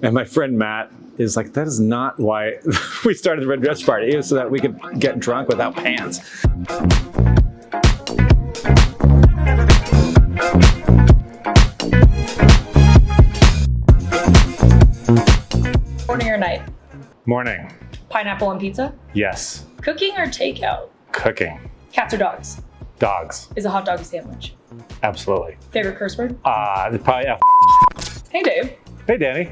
And my friend Matt is like, that is not why we started the red dress party. It was so that we could get drunk without pants. Morning or night? Morning. Pineapple on pizza? Yes. Cooking or takeout? Cooking. Cats or dogs? Dogs. Is a hot dog a sandwich? Absolutely. Favorite curse word? Probably F. Hey Dave, Hey, Danny.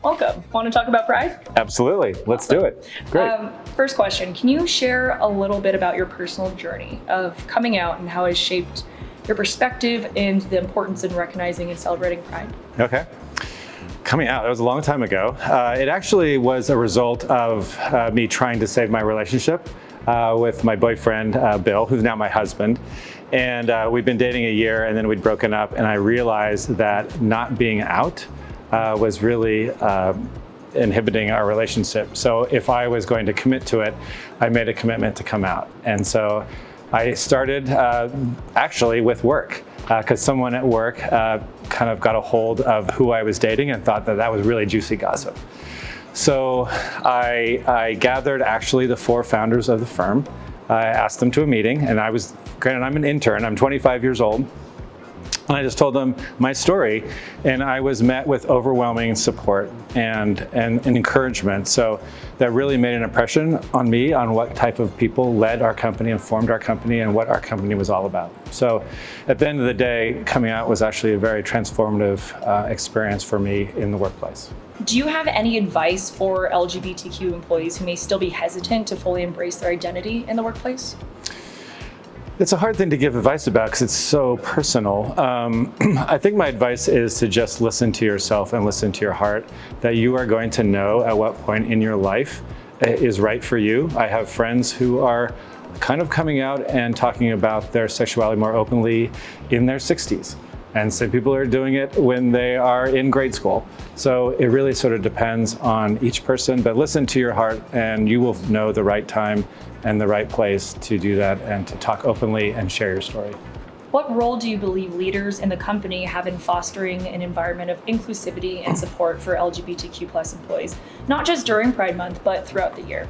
welcome. Want to talk about Pride? Absolutely. Let's do it. Great. First question, can you share a little bit about your personal journey of coming out and how it shaped your perspective and the importance in recognizing and celebrating Pride? Okay. Coming out, that was a long time ago. It actually was a result of me trying to save my relationship with my boyfriend, Bill, who's now my husband. And we'd been dating a year and then we'd broken up, and I realized that not being out was really inhibiting our relationship. So if I was going to commit to it, I made a commitment to come out. And so I started actually with work, because someone at work kind of got a hold of who I was dating and thought that that was really juicy gossip. So I gathered actually the 4 founders of the firm. I asked them to a meeting, and granted, I'm an intern, I'm 25 years old. And I just told them my story, and I was met with overwhelming support and encouragement. So that really made an impression on me on what type of people led our company and formed our company and what our company was all about. So at the end of the day, coming out was actually a very transformative experience for me in the workplace. Do you have any advice for LGBTQ employees who may still be hesitant to fully embrace their identity in the workplace? It's a hard thing to give advice about because it's so personal. I think my advice is to just listen to yourself and listen to your heart, that you are going to know at what point in your life is right for you. I have friends who are kind of coming out and talking about their sexuality more openly in their 60s. And some people are doing it when they are in grade school. So it really sort of depends on each person, but listen to your heart and you will know the right time and the right place to do that and to talk openly and share your story. What role do you believe leaders in the company have in fostering an environment of inclusivity and support for LGBTQ+ employees, not just during Pride Month, but throughout the year?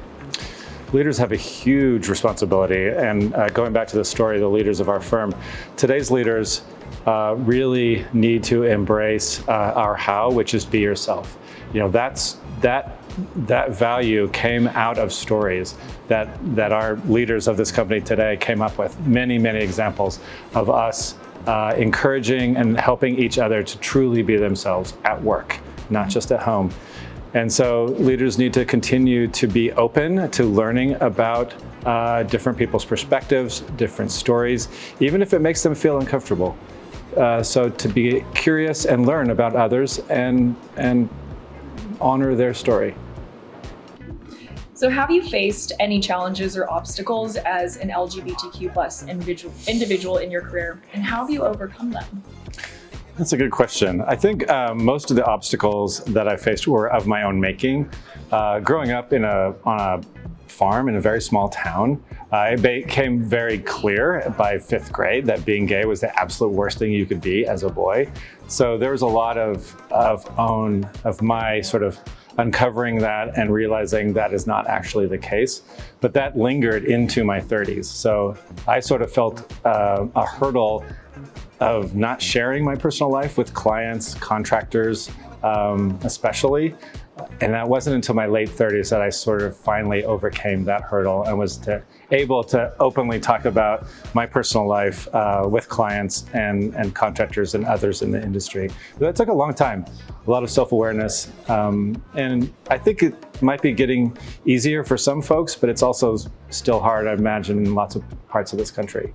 Leaders have a huge responsibility, and going back to the story of the leaders of our firm, today's leaders really need to embrace our how, which is be yourself. You know, that value came out of stories that our leaders of this company today came up with. Many examples of us encouraging and helping each other to truly be themselves at work, not just at home. And so leaders need to continue to be open to learning about different people's perspectives, different stories, even if it makes them feel uncomfortable. So to be curious and learn about others and honor their story. So have you faced any challenges or obstacles as an LGBTQ+ individual in your career, and how have you overcome them? That's a good question. I think most of the obstacles that I faced were of my own making. Growing up on a farm in a very small town, it became very clear by 5th grade that being gay was the absolute worst thing you could be as a boy. So there was a lot of my sort of uncovering that and realizing that is not actually the case. But that lingered into my 30s. So I sort of felt a hurdle of not sharing my personal life with clients, contractors, especially. And that wasn't until my late 30s that I sort of finally overcame that hurdle and was able to openly talk about my personal life with clients and contractors and others in the industry. But that took a long time, a lot of self-awareness. And I think it might be getting easier for some folks, but it's also still hard, I imagine, in lots of parts of this country.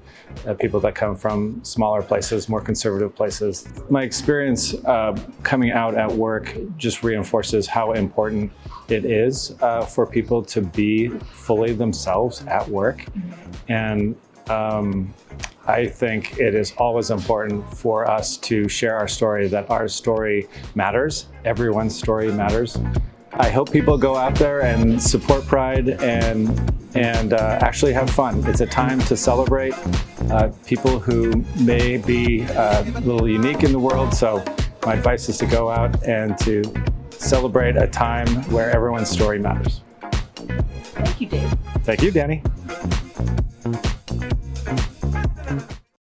People that come from smaller places, more conservative places. My experience coming out at work just reinforces how important it is for people to be fully themselves at work. And I think it is always important for us to share our story, that our story matters. Everyone's story matters. I hope people go out there and support Pride and actually have fun. It's a time to celebrate people who may be a little unique in the world. So my advice is to go out and to celebrate a time where everyone's story matters. Thank you, Dave. Thank you, Danny.